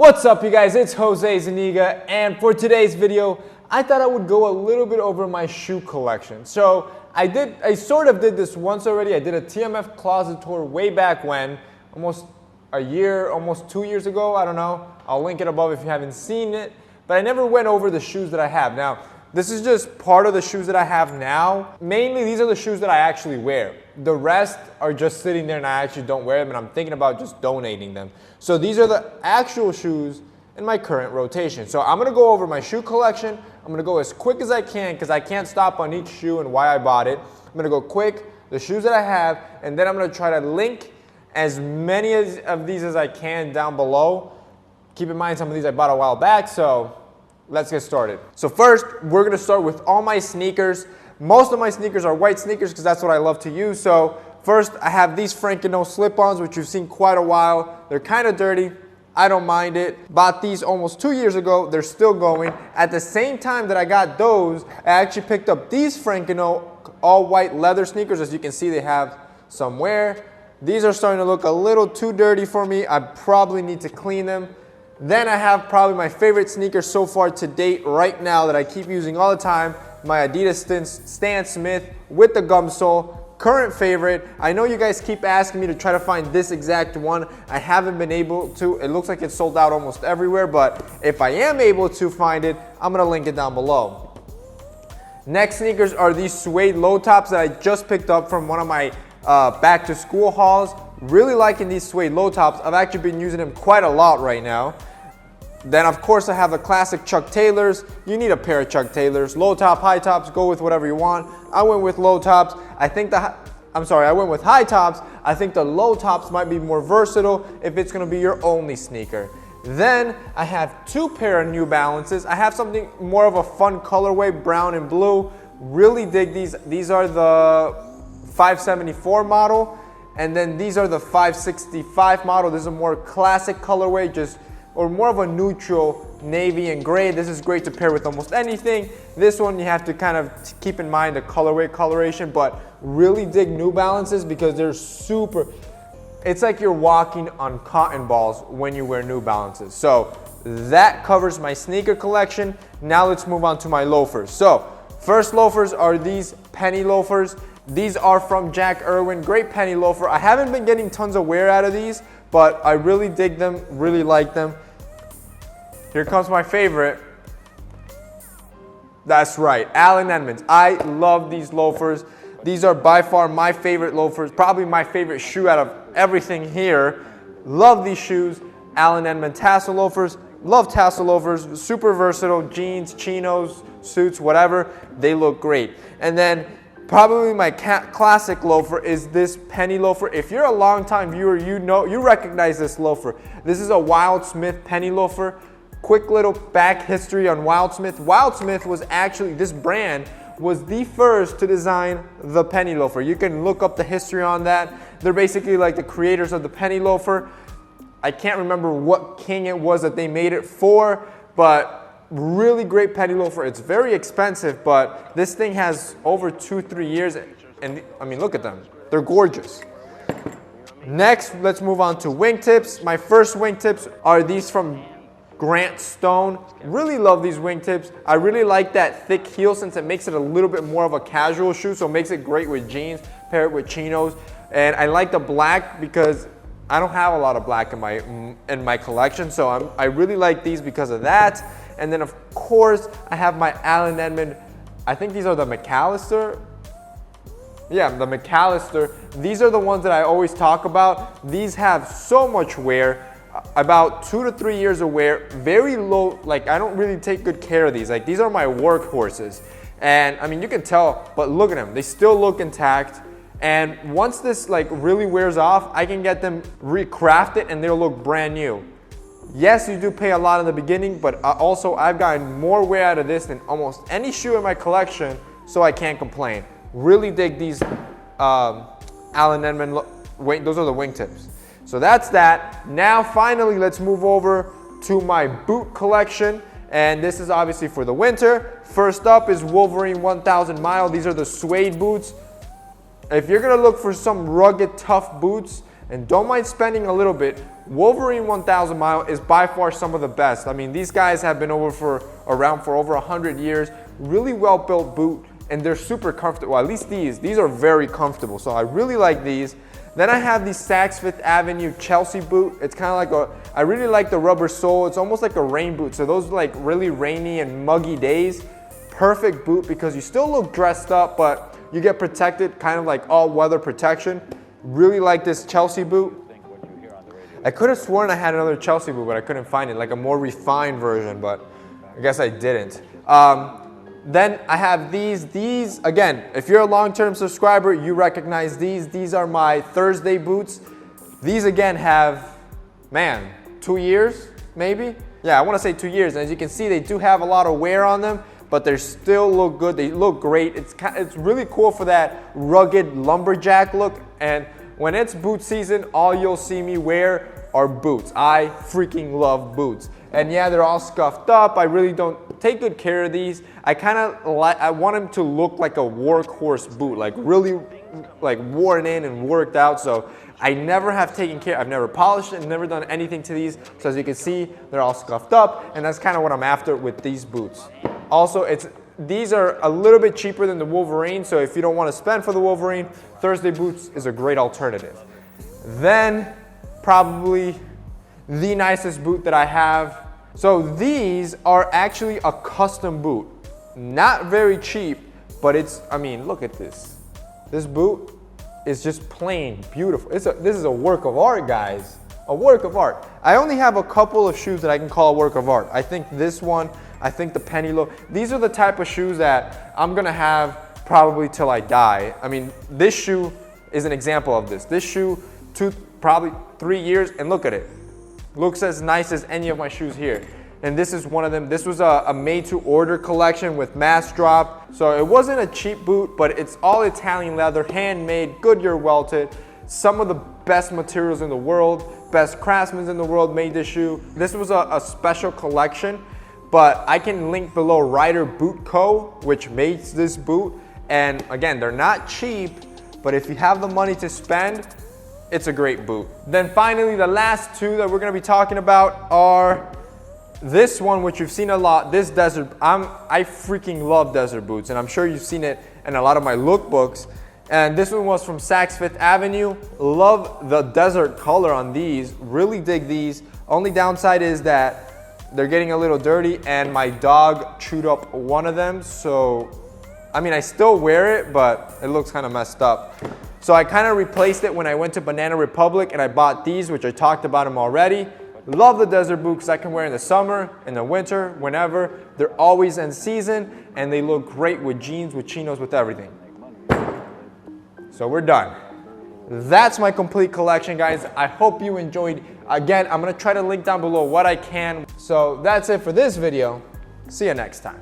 What's up, you guys? It's Jose Zuniga, and for today's video, I thought I would go a little bit over my shoe collection. So I sort of did this once already. I did a TMF closet tour way back when, almost a year, almost 2 years ago, I don't know. I'll link it above if you haven't seen it, but I never went over the shoes that I have. Now, this is just part of the shoes that I have now. Mainly, these are the shoes that I actually wear. The rest are just sitting there and I actually don't wear them, and I'm thinking about just donating them. So these are the actual shoes in my current rotation. So I'm gonna go over my shoe collection. I'm gonna go as quick as I can because I can't stop on each shoe and why I bought it. I'm gonna go quick, the shoes that I have, and then I'm gonna try to link as many of these as I can down below. Keep in mind some of these I bought a while back, so let's get started. So first, we're gonna start with all my sneakers. Most of my sneakers are white sneakers because that's what I love to use. So first, I have these Frank & No slip-ons, which you've seen quite a while. They're kind of dirty. I don't mind it. Bought these almost 2 years ago. They're still going. At the same time that I got those, I actually picked up these Frank & No all white leather sneakers. As you can see, they have some wear. These are starting to look a little too dirty for me. I probably need to clean them. Then I have probably my favorite sneaker so far to date right now that I keep using all the time, my Adidas Stan Smith with the gum sole. Current favorite. I know you guys keep asking me to try to find this exact one. I haven't been able to. It looks like it's sold out almost everywhere, but if I am able to find it, I'm gonna link it down below. Next sneakers are these suede low tops that I just picked up from one of my back to school hauls. Really liking these suede low tops. I've actually been using them quite a lot right now. Then of course I have the classic Chuck Taylors. You need a pair of Chuck Taylors. Low top, high tops, go with whatever you want. I went with low tops. I went with high tops. I think the low tops might be more versatile if it's gonna be your only sneaker. Then I have two pair of New Balances. I have something more of a fun colorway, brown and blue. Really dig these. These are the 574 model. And then these are the 565 model. This is a more classic colorway, or more of a neutral navy and gray. This is great to pair with almost anything. This one you have to kind of keep in mind the colorway coloration, but really dig New Balances because they're super, it's like you're walking on cotton balls when you wear New Balances. So that covers my sneaker collection. Now let's move on to my loafers. So first loafers are these penny loafers. These are from Jack Irwin, great penny loafer. I haven't been getting tons of wear out of these, but I really dig them, really like them. Here comes my favorite. That's right, Allen Edmonds. I love these loafers. These are by far my favorite loafers, probably my favorite shoe out of everything here. Love these shoes. Allen Edmonds tassel loafers. Love tassel loafers, super versatile, jeans, chinos, suits, whatever. They look great. And then probably my classic loafer is this penny loafer. If you're a longtime viewer, you recognize this loafer. This is a Wildsmith penny loafer. Quick little back history on Wildsmith. Wildsmith was actually, this brand was the first to design the penny loafer. You can look up the history on that. They're basically like the creators of the penny loafer. I can't remember what king it was that they made it for, but really great penny loafer. It's very expensive, but this thing has over 2-3 years, and I mean, look at them. They're gorgeous. Next, let's move on to wingtips. My first wingtips are these from Grant Stone. Really love these wingtips. I really like that thick heel since it makes it a little bit more of a casual shoe, so it makes it great with jeans, pair it with chinos. And I like the black because I don't have a lot of black in my collection, so I really like these because of that. And then of course, I have my Allen Edmonds. I think these are the McAllister. Yeah, the McAllister. These are the ones that I always talk about. These have so much wear, about 2 to 3 years of wear, very low, like I don't really take good care of these. Like these are my workhorses. And I mean, you can tell, but look at them. They still look intact. And once this like really wears off, I can get them recrafted and they'll look brand new. Yes, you do pay a lot in the beginning, but also I've gotten more wear out of this than almost any shoe in my collection, so I can't complain. Really dig these Allen Edmonds, those are the wingtips. So that's that. Now finally, let's move over to my boot collection. And this is obviously for the winter. First up is Wolverine 1000 Mile. These are the suede boots. If you're gonna look for some rugged, tough boots, and don't mind spending a little bit, Wolverine 1000 Mile is by far some of the best. I mean, these guys have been around for over 100 years, really well built boot, and they're super comfortable. Well, at least these are very comfortable, so I really like these. Then I have the Saks Fifth Avenue Chelsea boot. It's kind of like I really like the rubber sole. It's almost like a rain boot. So those like really rainy and muggy days, perfect boot because you still look dressed up, but you get protected, kind of like all weather protection. Really like this Chelsea boot. I could have sworn I had another Chelsea boot, but I couldn't find it, like a more refined version, but I guess I didn't. Then I have these. These, again, if you're a long-term subscriber, you recognize these. These are my Thursday boots. These, again, have, man, 2 years, maybe? Yeah, I want to say 2 years. And as you can see, they do have a lot of wear on them, but they still look good. They look great. It's really cool for that rugged lumberjack look. And when it's boot season, all you'll see me wear are boots. I freaking love boots. And yeah, they're all scuffed up. I really don't take good care of these. I want them to look like a workhorse boot, like really like worn in and worked out. So I never have taken care, I've never polished it, never done anything to these. So as you can see, they're all scuffed up, and that's kind of what I'm after with these boots. Also, these are a little bit cheaper than the Wolverine, so if you don't want to spend for the Wolverine, Thursday boots is a great alternative. Then probably the nicest boot that I have. So these are actually a custom boot. Not very cheap, but I mean, look at this. This boot is just plain beautiful. This is a work of art, guys. A work of art. I only have a couple of shoes that I can call a work of art. I think this one, I think the Penny Low. These are the type of shoes that I'm gonna have probably till I die. I mean, this shoe is an example of this. This shoe, probably 3 years, and look at it. Looks as nice as any of my shoes here. And this is one of them. This was a made-to-order collection with mass drop. So it wasn't a cheap boot, but it's all Italian leather, handmade, Goodyear welted. Some of the best materials in the world, best craftsmen in the world made this shoe. This was a special collection, but I can link below Rider Boot Co., which makes this boot. And again, they're not cheap, but if you have the money to spend, it's a great boot. Then finally, the last two that we're gonna be talking about are this one, which you've seen a lot, this desert. I freaking love desert boots, and I'm sure you've seen it in a lot of my lookbooks. And this one was from Saks Fifth Avenue. Love the desert color on these, really dig these. Only downside is that they're getting a little dirty, and my dog chewed up one of them. So, I mean, I still wear it, but it looks kind of messed up. So I kind of replaced it when I went to Banana Republic, and I bought these, which I talked about them already. Love the desert boot because I can wear in the summer, in the winter, whenever. They're always in season, and they look great with jeans, with chinos, with everything. So we're done. That's my complete collection, guys. I hope you enjoyed. Again, I'm gonna try to link down below what I can. So that's it for this video. See you next time.